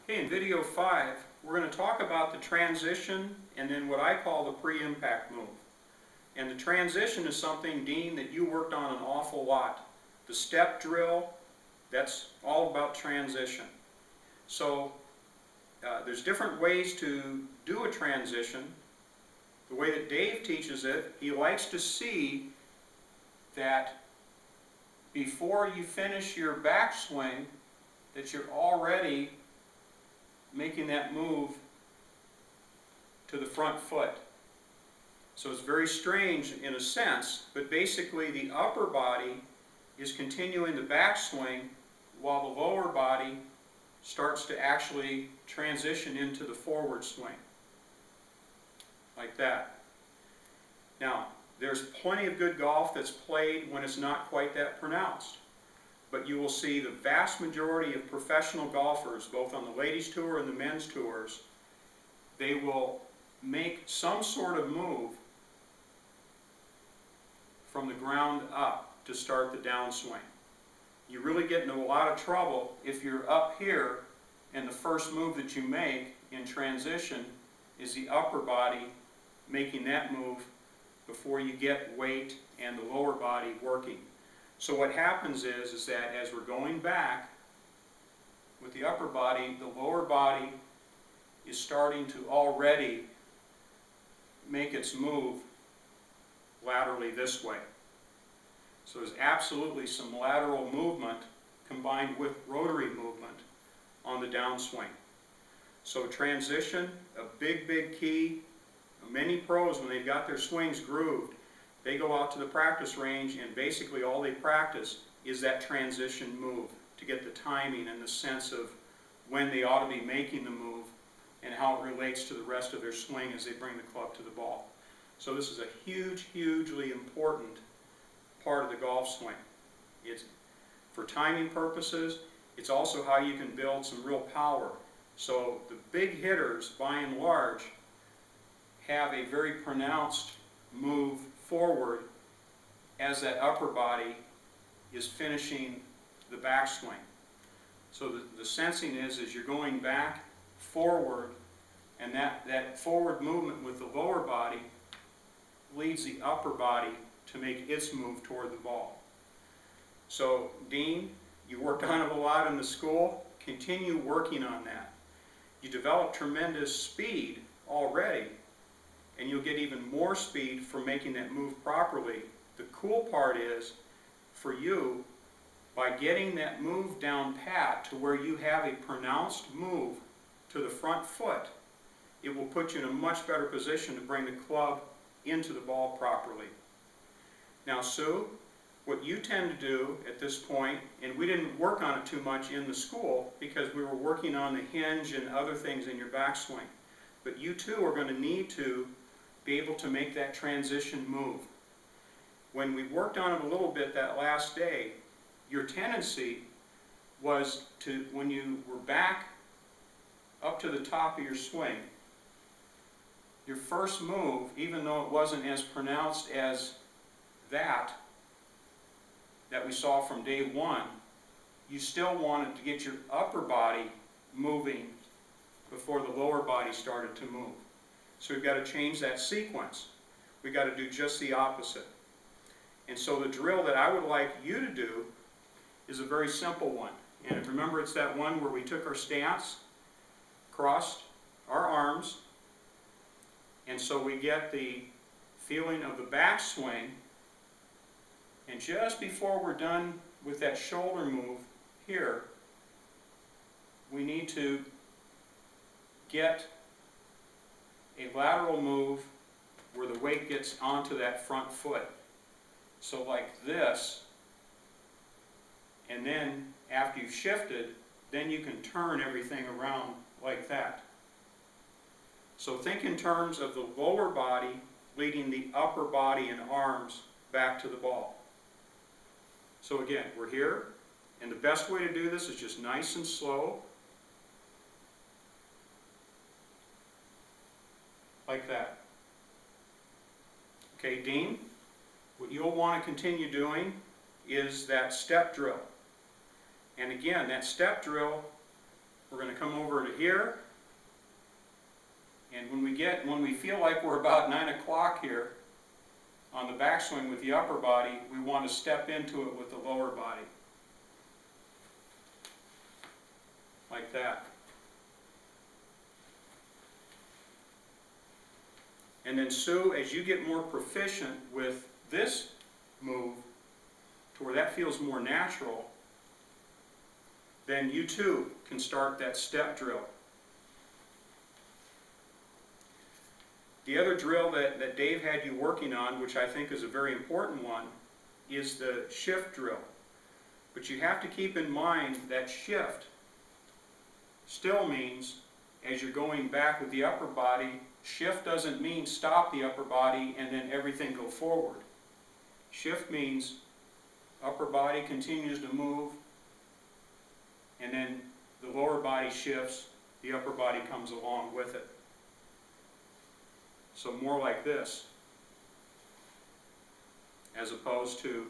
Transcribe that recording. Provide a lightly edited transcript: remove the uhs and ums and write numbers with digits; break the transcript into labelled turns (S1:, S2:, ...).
S1: Okay, in video 5, we're going to talk about the transition and then what I call the pre-impact move. And the transition is something, Dean, that you worked on an awful lot. The step drill, that's all about transition. So there's different ways to do a transition. The way that Dave teaches it, he likes to see that before you finish your backswing, that you're already making that move to the front foot. So it's very strange in a sense, but basically the upper body is continuing the backswing while the lower body starts to actually transition into the forward swing. Like that. Now, there's plenty of good golf that's played when it's not quite that pronounced. But you will see the vast majority of professional golfers, both on the ladies' tour and the men's tours, they will make some sort of move from the ground up to start the downswing. You really get into a lot of trouble if you're up here and the first move that you make in transition is the upper body making that move before you get weight and the lower body working. So what happens is that as we're going back with the upper body, the lower body is starting to already make its move laterally this way. So there's absolutely some lateral movement combined with rotary movement on the downswing. So transition, a big, big key. Many pros, when they've got their swings grooved, they go out to the practice range and basically all they practice is that transition move to get the timing and the sense of when they ought to be making the move and how it relates to the rest of their swing as they bring the club to the ball. So this is a huge, hugely important part of the golf swing. It's for timing purposes. It's also how you can build some real power. So the big hitters, by and large, have a very pronounced move forward as that upper body is finishing the backswing. So the sensing is you're going back forward, and that forward movement with the lower body leads the upper body to make its move toward the ball. So Dean, you worked on it a lot in the school. Continue working on that. You develop tremendous speed already, and you'll get even more speed for making that move properly. The cool part is, for you, by getting that move down pat to where you have a pronounced move to the front foot, it will put you in a much better position to bring the club into the ball properly. Now, Sue, what you tend to do at this point, and we didn't work on it too much in the school because we were working on the hinge and other things in your backswing, but you too are going to need to be able to make that transition move. When we worked on it a little bit that last day, your tendency was to, when you were back up to the top of your swing, your first move, even though it wasn't as pronounced as that we saw from day one, you still wanted to get your upper body moving before the lower body started to move. So we've got to change that sequence. We've got to do just the opposite. And so the drill that I would like you to do is a very simple one. And remember, it's that one where we took our stance, crossed our arms, and so we get the feeling of the backswing. And just before we're done with that shoulder move here, we need to get a lateral move where the weight gets onto that front foot. So like this, and then after you've shifted, then you can turn everything around like that. So think in terms of the lower body leading the upper body and arms back to the ball. So again, we're here, and the best way to do this is just nice and slow, like that. Okay, Dean, what you'll want to continue doing is that step drill. And again, that step drill We're going to come over to here. And when we feel like we're about 9 o'clock here on the backswing with the upper body, we want to step into it with the lower body. Like that. And then Sue, as you get more proficient with this move, to where that feels more natural, then you too can start that step drill. The other drill that Dave had you working on, which I think is a very important one, is the shift drill. But you have to keep in mind that shift still means, as you're going back with the upper body, shift doesn't mean stop the upper body and then everything go forward. Shift means upper body continues to move, and then the lower body shifts, the upper body comes along with it. So more like this, as opposed to